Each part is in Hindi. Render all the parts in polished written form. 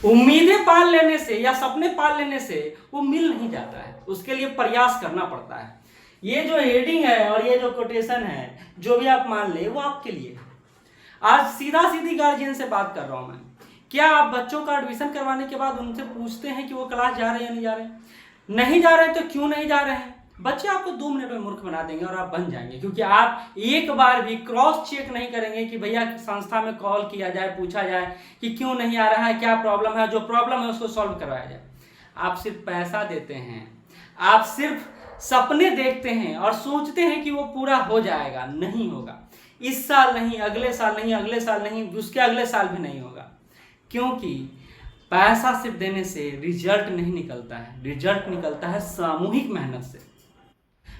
उम्मीदें पाल लेने से या सपने पाल लेने से वो मिल नहीं जाता है, उसके लिए प्रयास करना पड़ता है। ये जो हेडिंग है और ये जो कोटेशन है, जो भी आप मान ले, वो आपके लिए। आज सीधा सीधी गार्जियन से बात कर रहा हूं मैं। क्या आप बच्चों का एडमिशन करवाने के बाद उनसे पूछते हैं कि वो क्लास जा रहे हैं या नहीं जा रहे हैं? नहीं जा रहे तो क्यों नहीं जा रहे हैं? बच्चे आपको 2 मिनट में मूर्ख बना देंगे और आप बन जाएंगे, क्योंकि आप एक बार भी क्रॉस चेक नहीं करेंगे कि भैया संस्था में कॉल किया जाए, पूछा जाए कि क्यों नहीं आ रहा है, क्या प्रॉब्लम है, जो प्रॉब्लम है उसको सॉल्व करवाया जाए। आप सिर्फ पैसा देते हैं, आप सिर्फ सपने देखते हैं और सोचते हैं कि वो पूरा हो जाएगा। नहीं होगा, इस साल नहीं, अगले साल नहीं, अगले साल नहीं, उसके अगले साल भी नहीं होगा, क्योंकि पैसा सिर्फ देने से रिजल्ट नहीं निकलता है, रिजल्ट निकलता है सामूहिक मेहनत से।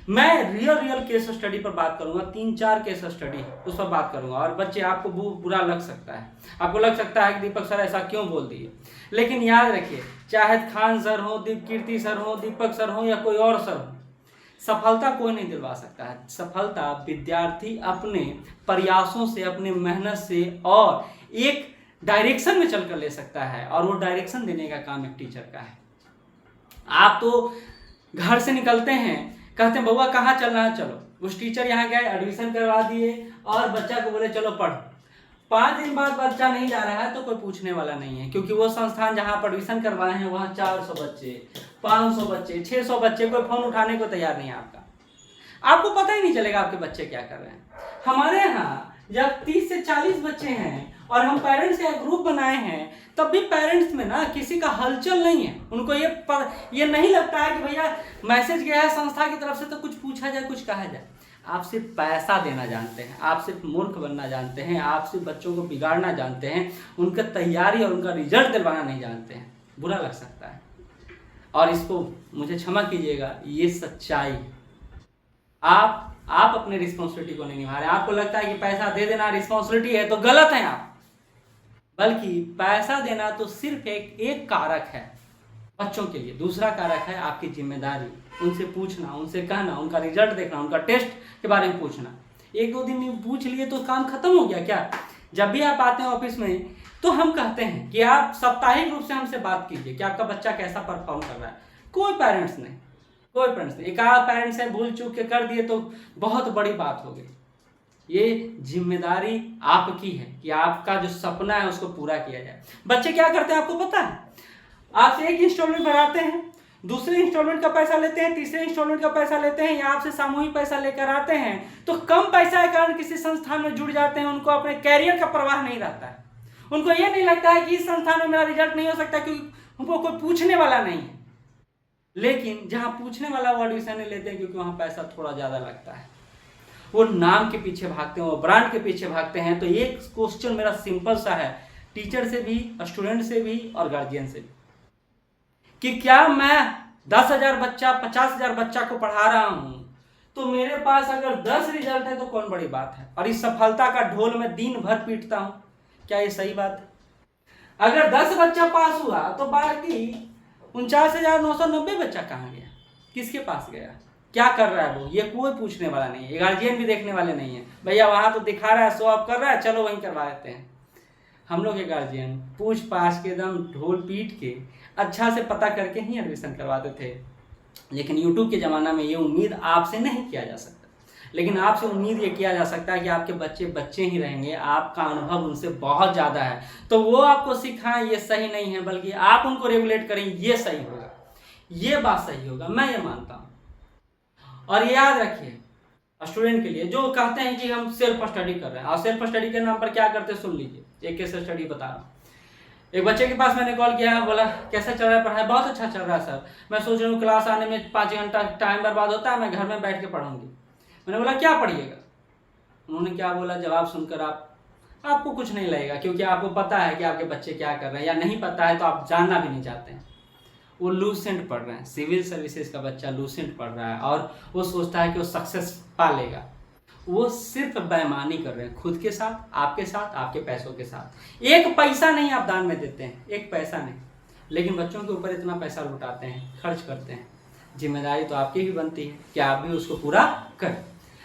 मैं रियल केस स्टडी पर बात करूंगा, 3-4 केस स्टडी उस पर बात करूंगा। और बच्चे आपको बुरा लग सकता है, आपको लग सकता है कि दीपक सर ऐसा क्यों बोल दिए, लेकिन याद रखिए, चाहे खान सर हो, दीपकीर्ति सर हो, दीपक सर हो या कोई और सर हो, सफलता कोई नहीं दिलवा सकता है। सफलता विद्यार्थी अपने प्रयासों से, अपने मेहनत से और एक डायरेक्शन में चलकर ले सकता है, और वो डायरेक्शन देने का काम एक टीचर का है। आप तो घर से निकलते हैं, कहते हैं बउआ कहाँ चलना है, चलो, उस टीचर यहाँ गए, एडमिशन करवा दिए और बच्चा को बोले चलो पढ़। 5 दिन बाद बच्चा नहीं जा रहा है तो कोई पूछने वाला नहीं है, क्योंकि वो संस्थान जहाँ पर एडमिशन करवाए हैं वहाँ 400 बच्चे, 500 बच्चे, 600 बच्चे, कोई फोन उठाने को तैयार नहीं है आपका। आपको पता ही नहीं चलेगा आपके बच्चे क्या कर रहे हैं। हमारे यहाँ जब 30 से 40 बच्चे हैं और हम पेरेंट्स का ग्रुप बनाए हैं, तब भी पेरेंट्स में ना किसी का हलचल नहीं है। उनको ये नहीं लगता है कि भैया मैसेज गया है संस्था की तरफ से तो कुछ पूछा जाए, कुछ कहा जाए। आप सिर्फ पैसा देना जानते हैं, आप सिर्फ मूर्ख बनना जानते हैं, आप सिर्फ बच्चों को बिगाड़ना जानते हैं, उनका तैयारी और उनका रिजल्ट दिलवाना नहीं जानते हैं। बुरा लग सकता है और इसको मुझे क्षमा कीजिएगा, ये सच्चाई। आप अपने रिस्पॉन्सिबिलिटी को नहीं निभा रहे। आपको लगता है कि पैसा दे देना रिस्पॉन्सिबिलिटी है, तो गलत है आप। बल्कि पैसा देना तो सिर्फ एक कारक है बच्चों के लिए, दूसरा कारक है आपकी जिम्मेदारी। उनसे पूछना, उनसे कहना, उनका रिजल्ट देखना, उनका टेस्ट के बारे में पूछना। 1-2 दिन में पूछ लिए तो काम खत्म हो गया क्या? जब भी आप आते हैं ऑफिस में तो हम कहते हैं कि आप साप्ताहिक रूप से हमसे बात कीजिए कि आपका बच्चा कैसा परफॉर्म कर रहा है। कोई पेरेंट्स नहीं, एक आध पेरेंट्स है भूल चूक के कर दिए तो बहुत बड़ी बात हो गई। ये जिम्मेदारी आपकी है कि आपका जो सपना है उसको पूरा किया जाए। बच्चे क्या करते हैं आपको पता है? आपसे एक इंस्टॉलमेंट भराते हैं, दूसरे इंस्टॉलमेंट का पैसा लेते हैं, तीसरे इंस्टॉलमेंट का पैसा लेते हैं, या आपसे सामूहिक पैसा लेकर आते हैं, तो कम पैसा के कारण किसी संस्थान में जुड़ जाते हैं। उनको अपने कैरियर का परवाह नहीं रहता है। उनको ये नहीं लगता है कि इस संस्थान में मेरा रिजल्ट नहीं हो सकता क्योंकि उनको कोई पूछने वाला नहीं है। लेकिन जहां पूछने वाला वो एडमिशन नहीं लेते हैं क्योंकि वहां पैसा थोड़ा ज्यादा लगता है। वो नाम के पीछे भागते हैं, वो ब्रांड के पीछे भागते हैं। तो एक क्वेश्चन मेरा सिंपल सा है, टीचर से भी, स्टूडेंट से भी और गार्जियन से भी, कि क्या मैं 10,000 बच्चा, 50,000 बच्चा को पढ़ा रहा हूं तो मेरे पास अगर 10 रिजल्ट है तो कौन बड़ी बात है, और इस सफलता का ढोल मैं दिन भर पीटता हूं, क्या ये सही बात है? अगर 10 बच्चा पास हुआ तो बाकी 49,990 बच्चा कहाँ गया, किसके पास गया, क्या कर रहा है वो, ये कोई पूछने वाला नहीं है। गार्जियन भी देखने वाले नहीं है, भैया वहां तो दिखा रहा है, शो ऑफ कर रहा है, चलो वहीं करवा देते हैं। हम लोग के गार्जियन पूछ पाछ के एकदम ढोल पीट के अच्छा से पता करके ही एडमिशन करवाते थे। लेकिन यूट्यूब के ज़माना में ये उम्मीद आपसे नहीं किया जा सकता, लेकिन आपसे उम्मीद ये किया जा सकता है कि आपके बच्चे बच्चे ही रहेंगे, आपका अनुभव उनसे बहुत ज़्यादा है, तो वो आपको सिखाएं ये सही नहीं है, बल्कि आप उनको रेगुलेट करें ये सही होगा, ये बात सही होगा, मैं ये मानता हूँ। और ये याद रखिए स्टूडेंट के लिए जो कहते हैं कि हम सेल्फ स्टडी कर रहे हैं, और सेल्फ स्टडी के नाम पर क्या करते हैं सुन लीजिए। एक केस स्टडी बता रहा हूँ। एक बच्चे के पास मैंने कॉल किया, बोला कैसा चल रहा है पढ़ाई? बहुत अच्छा चल रहा है सर, मैं सोच रहा हूँ क्लास आने में 5 घंटा टाइम बर्बाद होता है, मैं घर में बैठ के पढ़ूंगी। मैंने बोला क्या पढ़िएगा? उन्होंने क्या बोला, जवाब सुनकर आपको कुछ नहीं लगेगा, क्योंकि आपको पता है कि आपके बच्चे क्या कर रहे हैं, या नहीं पता है तो आप जानना भी नहीं चाहते हैं। वो लूसेंट पढ़ रहे हैं, सिविल सर्विसेज का बच्चा लूसेंट पढ़ रहा है और वो सोचता है कि वो सक्सेस पा लेगा। वो सिर्फ बेईमानी कर रहे हैं खुद के साथ, आपके साथ, आपके पैसों के साथ। एक पैसा नहीं आप दान में देते हैं, एक पैसा नहीं, लेकिन बच्चों के ऊपर इतना पैसा लुटाते हैं, खर्च करते हैं। जिम्मेदारी तो आपकी भी बनती है कि आप भी उसको पूरा करें।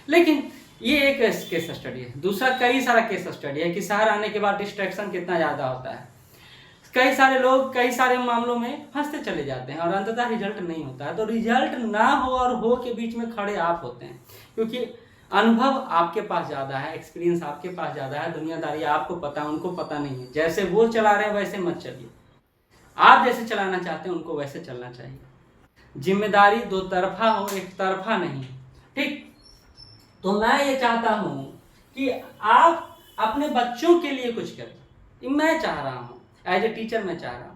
लेकिन ये एक केस स्टडी है। दूसरा कई सारा केस स्टडी है कि शहर आने के बाद डिस्ट्रैक्शन कितना ज़्यादा होता है। कई सारे लोग कई सारे मामलों में फंसते चले जाते हैं और अंततः रिजल्ट नहीं होता है। तो रिजल्ट ना हो और हो के बीच में खड़े आप होते हैं, क्योंकि अनुभव आपके पास ज़्यादा है, एक्सपीरियंस आपके पास ज़्यादा है, दुनियादारी आपको पता है, उनको पता नहीं है। जैसे वो चला रहे हैं वैसे मत चलिए, आप जैसे चलाना चाहते हैं उनको वैसे चलना चाहिए। जिम्मेदारी दो तरफा हो, एक तरफा नहीं, ठीक। तो मैं ये चाहता हूं कि आप अपने बच्चों के लिए कुछ करें, मैं चाह रहा हूं, एज ए टीचर मैं चाह रहा हूं।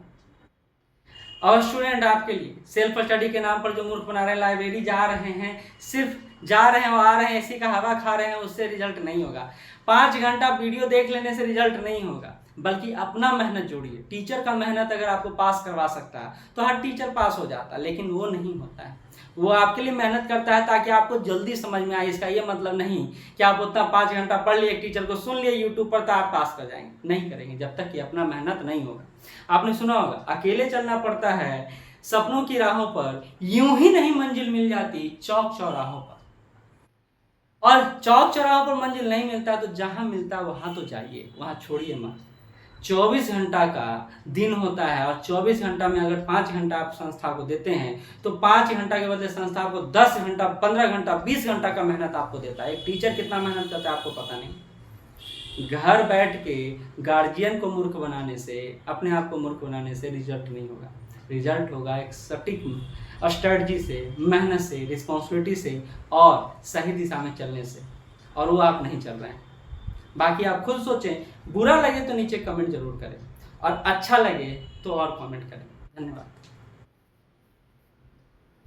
और स्टूडेंट आपके लिए सेल्फ स्टडी के नाम पर जो मूर्ख बना रहे हैं, लाइब्रेरी जा रहे हैं, सिर्फ जा रहे हैं और आ रहे हैं, एसी का हवा खा रहे हैं, उससे रिजल्ट नहीं होगा। 5 घंटा वीडियो देख लेने से रिजल्ट नहीं होगा, बल्कि अपना मेहनत जोड़िए। टीचर का मेहनत अगर आपको पास करवा सकता है तो हर टीचर पास हो जाता है, लेकिन वो नहीं होता है। वो आपके लिए मेहनत करता है ताकि आपको जल्दी समझ में आए। इसका ये मतलब नहीं कि आप उतना 5 घंटा पढ़ लिए, एक टीचर को सुन लिए यूट्यूब पर तो आप पास कर जाएंगे। नहीं करेंगे जब तक कि अपना मेहनत नहीं होगा। आपने सुना होगा, अकेले चलना पड़ता है सपनों की राहों पर, यूं ही नहीं मंजिल मिल जाती चौक चौराहों पर। और चौक चौराहों पर मंजिल नहीं मिलता तो जहां मिलता वहां तो जाइए, वहां छोड़िए मत। 24 घंटा का दिन होता है और 24 घंटा में अगर 5 घंटा आप संस्था को देते हैं तो 5 घंटा के बदले संस्था को 10 घंटा, 15 घंटा, 20 घंटा का मेहनत आपको देता है। एक टीचर कितना मेहनत करता है आपको पता नहीं। घर बैठ के गार्जियन को मूर्ख बनाने से, अपने आप को मूर्ख बनाने से रिजल्ट नहीं होगा। रिजल्ट होगा एक सटीक स्ट्रेटजी से, मेहनत से, रिस्पॉन्सिबिलिटी से और सही दिशा में चलने से, और वो आप नहीं चल रहे हैं। बाकी आप खुद सोचें, बुरा लगे तो नीचे कमेंट जरूर करें और अच्छा लगे तो और कमेंट करें। धन्यवाद।